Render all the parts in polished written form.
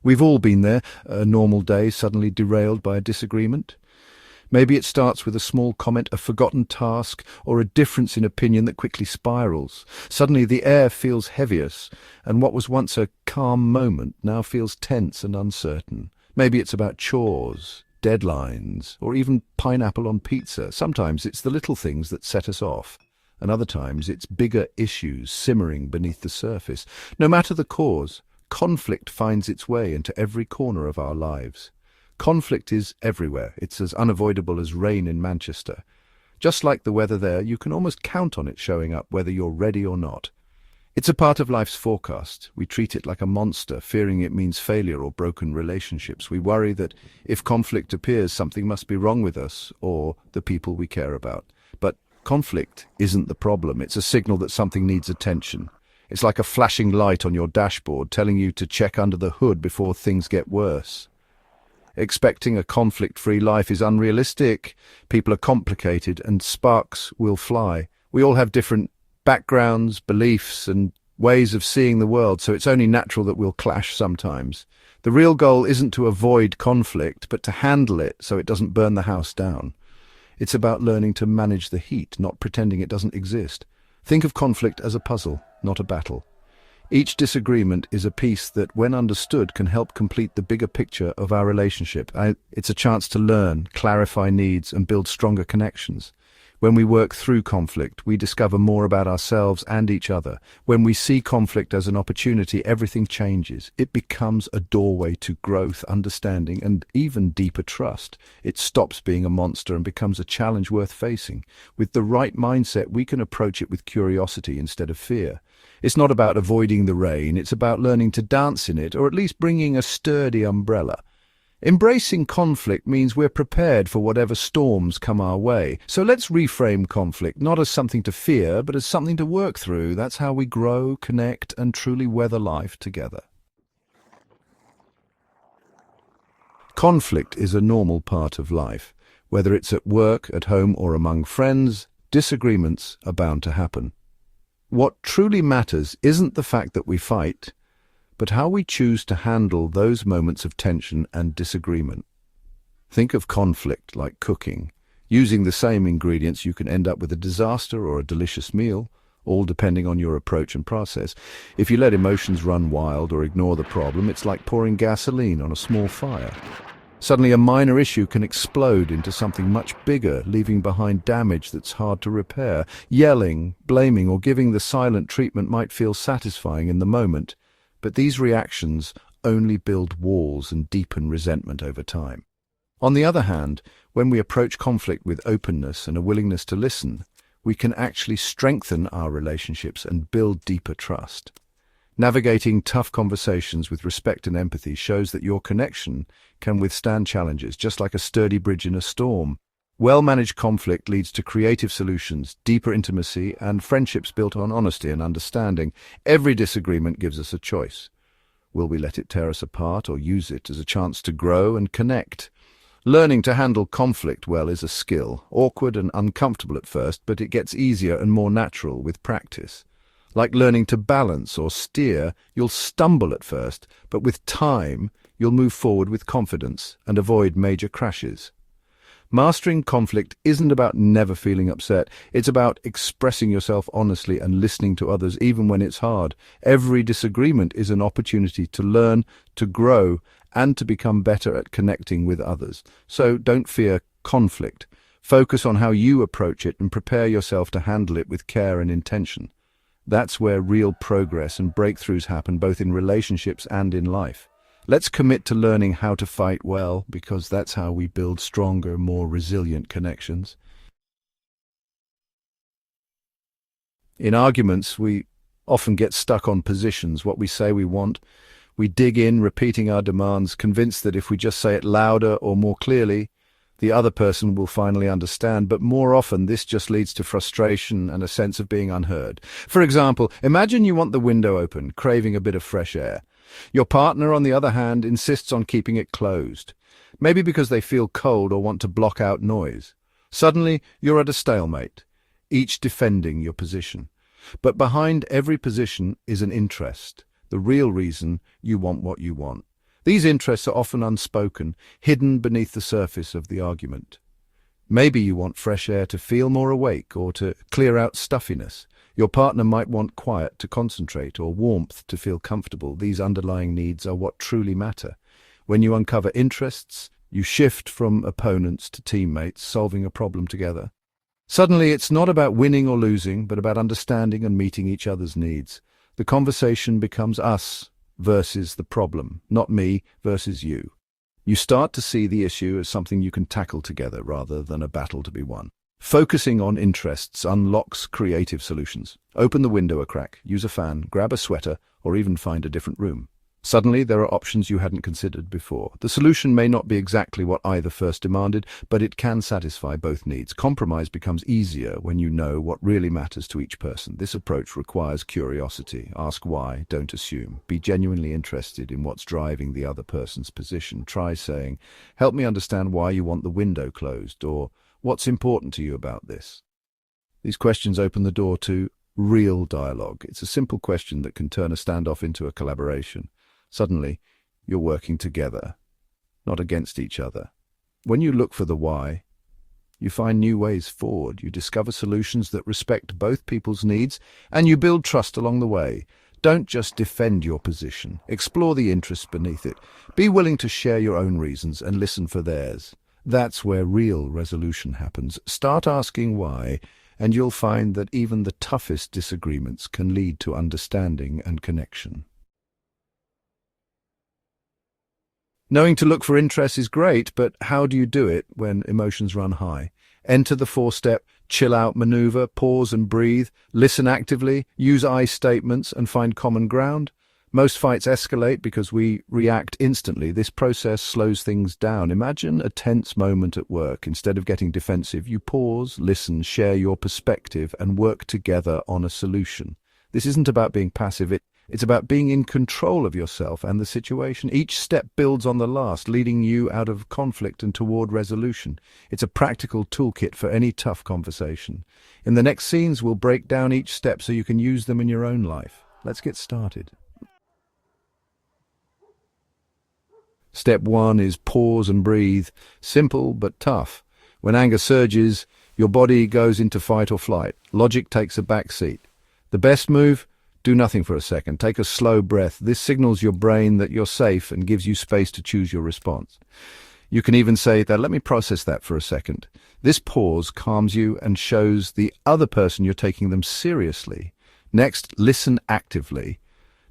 We've all been there, a normal day suddenly derailed by a disagreement. Maybe it starts with a small comment, a forgotten task, or a difference in opinion that quickly spirals. Suddenly the air feels heavier, and what was once a calm moment now feels tense and uncertain. Maybe it's about chores, deadlines, or even pineapple on pizza. Sometimes it's the little things that set us off, and other times it's bigger issues simmering beneath the surface. No matter the cause, conflict finds its way into every corner of our lives. Conflict is everywhere. It's as unavoidable as rain in Manchester. Just like the weather there, you can almost count on it showing up whether you're ready or not. It's a part of life's forecast. We treat it like a monster, fearing it means failure or broken relationships. We worry that if conflict appears, something must be wrong with us or the people we care about. But conflict isn't the problem. It's a signal that something needs attention. It's like a flashing light on your dashboard telling you to check under the hood before things get worse. Expecting a conflict-free life is unrealistic. People are complicated and sparks will fly. We all have different backgrounds, beliefs, and ways of seeing the world, so it's only natural that we'll clash sometimes. The real goal isn't to avoid conflict, but to handle it so it doesn't burn the house down. It's about learning to manage the heat, not pretending it doesn't exist. Think of conflict as a puzzle, not a battle. Each disagreement is a piece that, when understood, can help complete the bigger picture of our relationship. It's a chance to learn, clarify needs, and build stronger connections. When we work through conflict, we discover more about ourselves and each other. When we see conflict as an opportunity, everything changes. It becomes a doorway to growth, understanding, and even deeper trust. It stops being a monster and becomes a challenge worth facing. With the right mindset, we can approach it with curiosity instead of fear. It's not about avoiding the rain, it's about learning to dance in it, or at least bringing a sturdy umbrella. Embracing conflict means we're prepared for whatever storms come our way. So let's reframe conflict, not as something to fear, but as something to work through. That's how we grow, connect, and truly weather life together. Conflict is a normal part of life. Whether it's at work, at home, or among friends, disagreements are bound to happen. What truly matters isn't the fact that we fight, but how we choose to handle those moments of tension and disagreement. Think of conflict like cooking. Using the same ingredients, you can end up with a disaster or a delicious meal, all depending on your approach and process. If you let emotions run wild or ignore the problem, it's like pouring gasoline on a small fire. Suddenly, a minor issue can explode into something much bigger, leaving behind damage that's hard to repair. Yelling, blaming, or giving the silent treatment might feel satisfying in the moment, but these reactions only build walls and deepen resentment over time. On the other hand, when we approach conflict with openness and a willingness to listen, we can actually strengthen our relationships and build deeper trust. Navigating tough conversations with respect and empathy shows that your connection can withstand challenges, just like a sturdy bridge in a storm. Well-managed conflict leads to creative solutions, deeper intimacy, and friendships built on honesty and understanding. Every disagreement gives us a choice. Will we let it tear us apart or use it as a chance to grow and connect? Learning to handle conflict well is a skill, awkward and uncomfortable at first, but it gets easier and more natural with practice. Like learning to balance or steer, you'll stumble at first, but with time, you'll move forward with confidence and avoid major crashes. Mastering conflict isn't about never feeling upset. It's about expressing yourself honestly and listening to others even when it's hard. Every disagreement is an opportunity to learn, to grow, and to become better at connecting with others. So don't fear conflict. Focus on how you approach it and prepare yourself to handle it with care and intention. That's where real progress and breakthroughs happen, both in relationships and in life. Let's commit to learning how to fight well, because that's how we build stronger, more resilient connections. In arguments, we often get stuck on positions, what we say we want. We dig in, repeating our demands, convinced that if we just say it louder or more clearly, the other person will finally understand, but more often this just leads to frustration and a sense of being unheard. For example, imagine you want the window open, craving a bit of fresh air. Your partner, on the other hand, insists on keeping it closed, maybe because they feel cold or want to block out noise. Suddenly, you're at a stalemate, each defending your position. But behind every position is an interest, the real reason you want what you want. These interests are often unspoken, hidden beneath the surface of the argument. Maybe you want fresh air to feel more awake or to clear out stuffiness. Your partner might want quiet to concentrate or warmth to feel comfortable. These underlying needs are what truly matter. When you uncover interests, you shift from opponents to teammates, solving a problem together. Suddenly, it's not about winning or losing, but about understanding and meeting each other's needs. The conversation becomes us versus the problem, not me versus you. You start to see the issue as something you can tackle together rather than a battle to be won. Focusing on interests unlocks creative solutions. Open the window a crack, use a fan, grab a sweater, or even find a different room. Suddenly, there are options you hadn't considered before. The solution may not be exactly what either first demanded, but it can satisfy both needs. Compromise becomes easier when you know what really matters to each person. This approach requires curiosity. Ask why, don't assume. Be genuinely interested in what's driving the other person's position. Try saying, "Help me understand why you want the window closed," or "What's important to you about this?" These questions open the door to real dialogue. It's a simple question that can turn a standoff into a collaboration. Suddenly, you're working together, not against each other. When you look for the why, you find new ways forward. You discover solutions that respect both people's needs, and you build trust along the way. Don't just defend your position. Explore the interests beneath it. Be willing to share your own reasons and listen for theirs. That's where real resolution happens. Start asking why, and you'll find that even the toughest disagreements can lead to understanding and connection. Knowing to look for interests is great, but how do you do it when emotions run high? Enter the four-step chill-out maneuver, pause and breathe, listen actively, use I statements and find common ground. Most fights escalate because we react instantly. This process slows things down. Imagine a tense moment at work. Instead of getting defensive, you pause, listen, share your perspective, and work together on a solution. This isn't about being passive. It's about being in control of yourself and the situation. Each step builds on the last, leading you out of conflict and toward resolution. It's a practical toolkit for any tough conversation. In the next scenes, we'll break down each step so you can use them in your own life. Let's get started. Step 1 is pause and breathe. Simple but tough. When anger surges, your body goes into fight or flight. Logic takes a back seat. The best move? Do nothing for a second. Take a slow breath. This signals your brain that you're safe and gives you space to choose your response. You can even say that, "Let me process that for a second." This pause calms you and shows the other person you're taking them seriously. Next, listen actively.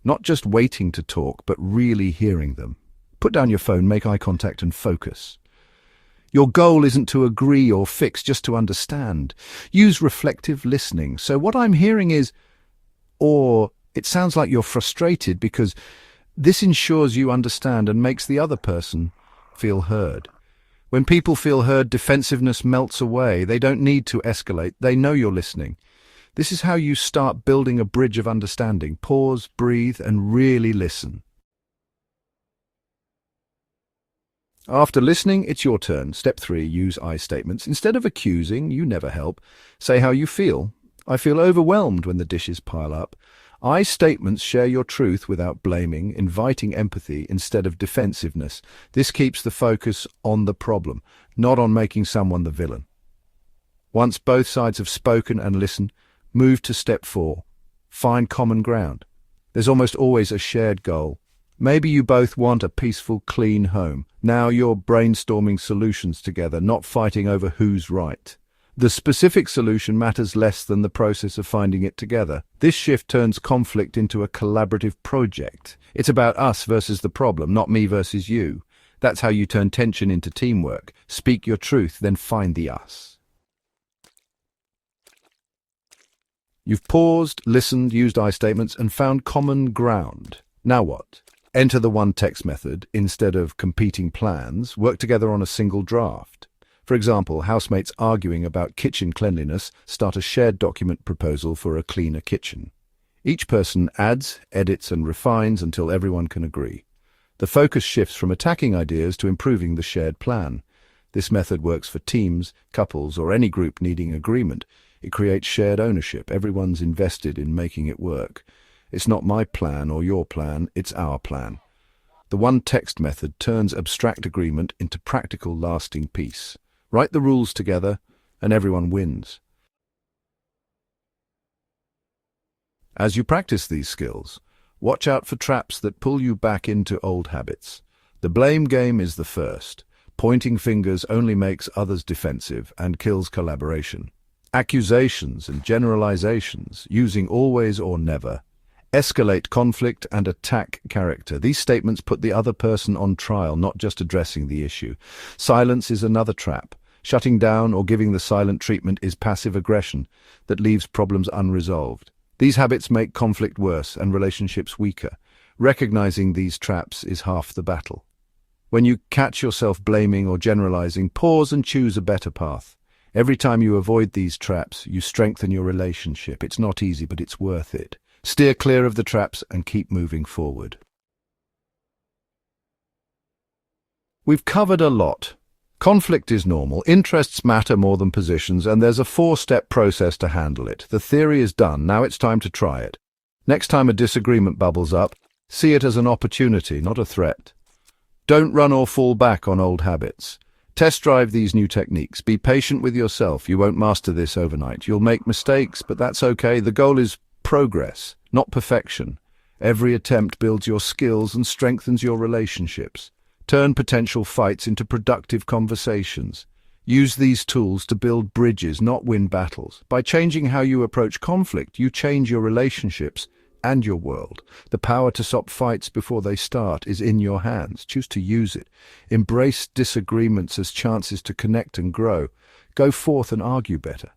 Not just waiting to talk, but really hearing them. Put down your phone, make eye contact, and focus. Your goal isn't to agree or fix, just to understand. Use reflective listening. So what I'm hearing is, or it sounds like you're frustrated, because this ensures you understand and makes the other person feel heard. When people feel heard, defensiveness melts away. They don't need to escalate. They know you're listening. This is how you start building a bridge of understanding. Pause, breathe, and really listen. After listening, it's your turn. Step 3, use I statements. Instead of accusing, you never help. Say how you feel. I feel overwhelmed when the dishes pile up. I statements share your truth without blaming, inviting empathy instead of defensiveness. This keeps the focus on the problem, not on making someone the villain. Once both sides have spoken and listened, move to step 4. Find common ground. There's almost always a shared goal. Maybe you both want a peaceful, clean home. Now you're brainstorming solutions together, not fighting over who's right. The specific solution matters less than the process of finding it together. This shift turns conflict into a collaborative project. It's about us versus the problem, not me versus you. That's how you turn tension into teamwork. Speak your truth, then find the us. You've paused, listened, used I statements, and found common ground. Now what? Enter the one-text method. Instead of competing plans, work together on a single draft. For example, housemates arguing about kitchen cleanliness start a shared document proposal for a cleaner kitchen. Each person adds, edits, and refines until everyone can agree. The focus shifts from attacking ideas to improving the shared plan. This method works for teams, couples, or any group needing agreement. It creates shared ownership. Everyone's invested in making it work. It's not my plan or your plan, it's our plan. The one-text method turns abstract agreement into practical, lasting peace. Write the rules together, and everyone wins. As you practice these skills, watch out for traps that pull you back into old habits. The blame game is the first. Pointing fingers only makes others defensive and kills collaboration. Accusations and generalizations, using always or never, escalate conflict and attack character. These statements put the other person on trial, not just addressing the issue. Silence is another trap. Shutting down or giving the silent treatment is passive aggression that leaves problems unresolved. These habits make conflict worse and relationships weaker. Recognizing these traps is half the battle. When you catch yourself blaming or generalizing, pause and choose a better path. Every time you avoid these traps, you strengthen your relationship. It's not easy, but it's worth it. Steer clear of the traps and keep moving forward. We've covered a lot. Conflict is normal, interests matter more than positions, and there's a 4-step process to handle it. The theory is done, now it's time to try it. Next time a disagreement bubbles up, see it as an opportunity, not a threat. Don't run or fall back on old habits. Test drive these new techniques. Be patient with yourself. You won't master this overnight. You'll make mistakes, but that's okay. The goal is progress, not perfection. Every attempt builds your skills and strengthens your relationships. Turn potential fights into productive conversations. Use these tools to build bridges, not win battles. By changing how you approach conflict, you change your relationships and your world. The power to stop fights before they start is in your hands. Choose to use it. Embrace disagreements as chances to connect and grow. Go forth and argue better.